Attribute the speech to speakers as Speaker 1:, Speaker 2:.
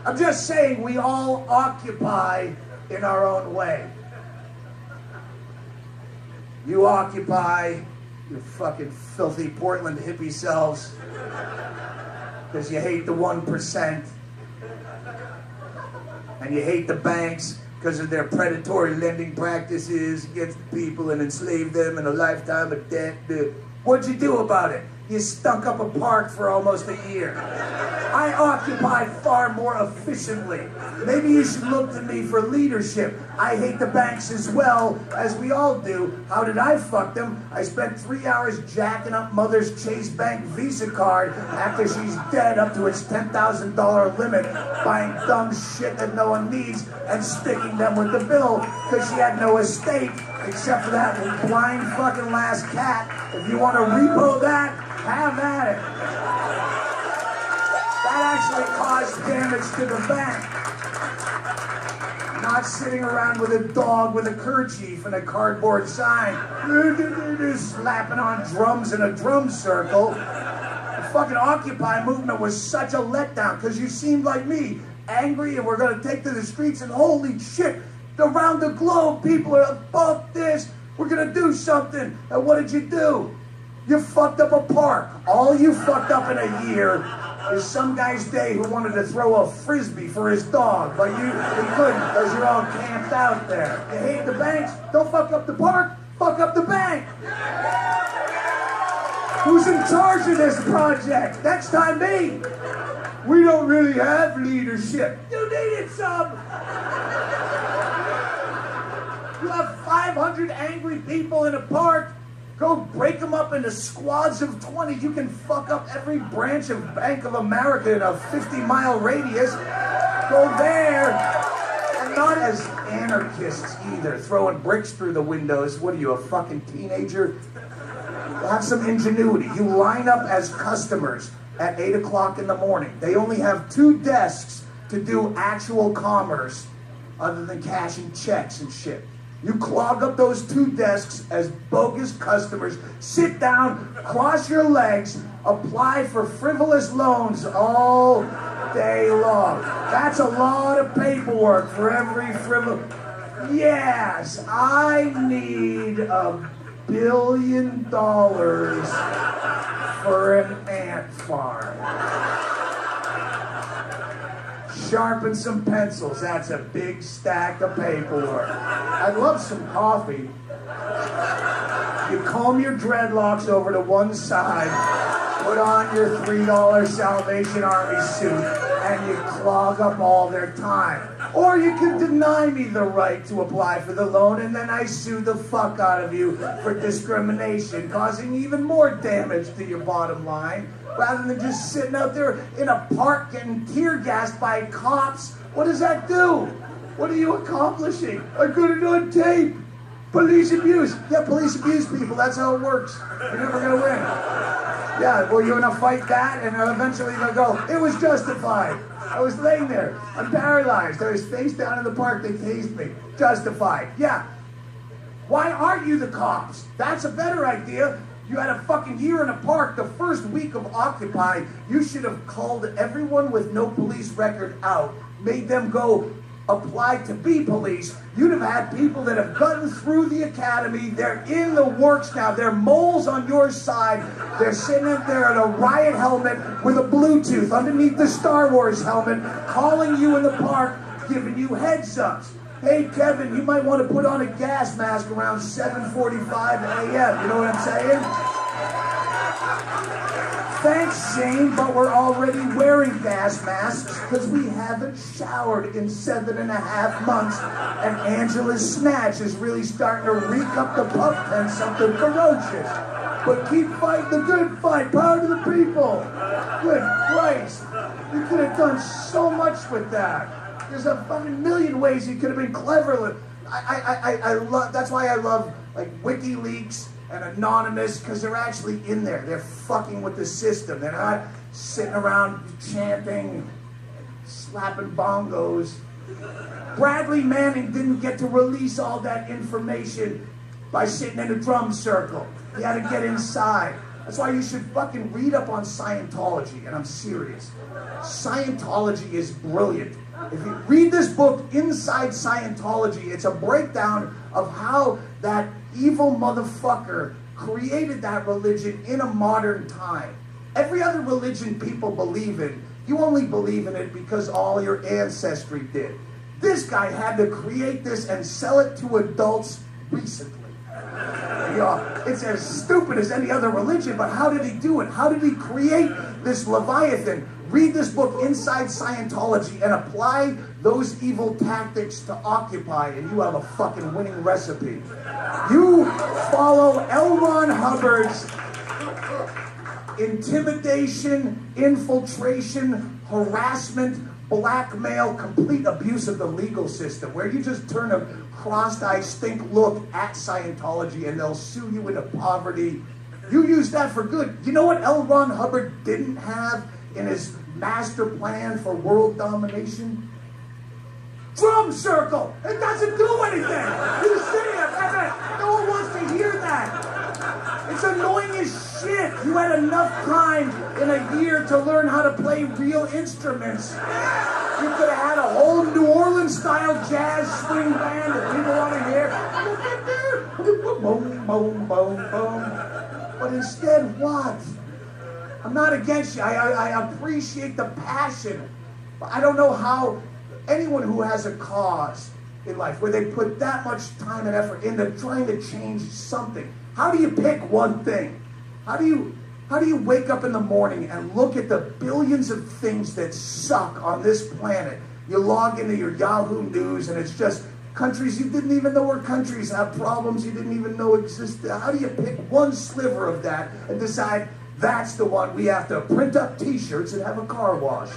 Speaker 1: I'm just saying we all occupy in our own way. You occupy your fucking filthy Portland hippie selves because you hate the 1%. And you hate the banks because of their predatory lending practices against the people and enslave them in a lifetime of debt. What'd you do about it? You stunk up a park for almost a year. I occupy far more efficiently. Maybe you should look to me for leadership. I hate the banks as well, as we all do. How did I fuck them? I spent 3 hours jacking up Mother's Chase Bank Visa card after she's dead up to its $10,000 limit, buying dumb shit that no one needs and sticking them with the bill because she had no estate except for that blind fucking last cat. If you want to repo that, have at it. That actually caused damage to the bank. Not sitting around with a dog with a kerchief and a cardboard sign, slapping on drums in a drum circle. The fucking Occupy movement was such a letdown because you seemed like me, angry, and we're going to take to the streets, and holy shit, around the globe people are like, fuck this, we're going to do something. And what did you do? You fucked up a park. All you fucked up in a year is some guy's day who wanted to throw a frisbee for his dog, but you couldn't because you're all camped out there. You hate the banks? Don't fuck up the park, fuck up the bank. Who's in charge of this project? Next time, me. We don't really have leadership. You needed some. You have 500 angry people in a park. Go break them up into squads of 20. You can fuck up every branch of Bank of America in a 50-mile radius. Go there. And not as anarchists either, throwing bricks through the windows. What are you, a fucking teenager? Have some ingenuity. You line up as customers at 8 o'clock in the morning. They only have 2 desks to do actual commerce other than cashing checks and shit. You clog up those 2 desks as bogus customers, sit down, cross your legs, apply for frivolous loans all day long. That's a lot of paperwork for every frivolous... Yes, I need $1 billion for an ant farm. Sharpen some pencils. That's a big stack of paperwork. I'd love some coffee. You comb your dreadlocks over to one side, put on your $3 Salvation Army suit, and you clog up all their time. Or you can deny me the right to apply for the loan, and then I sue the fuck out of you for discrimination, causing even more damage to your bottom line. Rather than just sitting out there in a park getting tear gassed by cops. What does that do? What are you accomplishing? I got it on tape. Police abuse. Yeah, police abuse people. That's how it works. You're never going to win. Yeah, well, you're going to fight that, and eventually they'll go, it was justified. I was laying there. I'm paralyzed. I was face down in the park. They tased me. Justified. Yeah. Why aren't you the cops? That's a better idea. You had a fucking year in a park. The first week of Occupy, you should have called everyone with no police record out, made them go apply to be police. You'd have had people that have gotten through the academy. They're in the works now. They're moles on your side. They're sitting up there in a riot helmet with a Bluetooth underneath the Star Wars helmet, calling you in the park, giving you heads ups. Hey, Kevin, you might want to put on a gas mask around 7:45 a.m. You know what I'm saying? Thanks, Shane, but we're already wearing gas masks because we haven't showered in 7.5 months, and Angela's snatch is really starting to reek up the pup tent something ferocious. But keep fighting the good fight. Power to the people. Good Christ. You could have done so much with that. There's a fucking million ways you could have been clever. I love. That's why I love like WikiLeaks and Anonymous, because they're actually in there. They're fucking with the system. They're not sitting around chanting, slapping bongos. Bradley Manning didn't get to release all that information by sitting in a drum circle. He had to get inside. That's why you should fucking read up on Scientology, and I'm serious. Scientology is brilliant. If you read this book, Inside Scientology, it's a breakdown of how that evil motherfucker created that religion in a modern time. Every other religion people believe in, you only believe in it because all your ancestry did. This guy had to create this and sell it to adults recently. You know, it's as stupid as any other religion, but how did he do it? How did he create this Leviathan? Read this book, Inside Scientology, and apply those evil tactics to Occupy, and you have a fucking winning recipe. You follow L. Ron Hubbard's intimidation, infiltration, harassment, blackmail, complete abuse of the legal system, where you just turn a crossed-eyed stink look at Scientology and they'll sue you into poverty. You use that for good. You know what L. Ron Hubbard didn't have in his master plan for world domination? Drum circle! It doesn't do anything! You say it! No one wants to hear that! It's annoying as shit! You had enough time in a year to learn how to play real instruments. You could have had a whole New Orleans-style jazz swing band that people want to hear. Boom, boom, boom, boom. But instead, what? I'm not against you. I appreciate the passion. But I don't know how anyone who has a cause in life where they put that much time and effort into trying to change something. How do you pick one thing? How do you wake up in the morning and look at the billions of things that suck on this planet? You log into your Yahoo News and it's just countries you didn't even know were countries have problems you didn't even know existed. How do you pick one sliver of that and decide that's the one we have to print up t-shirts and have a car wash?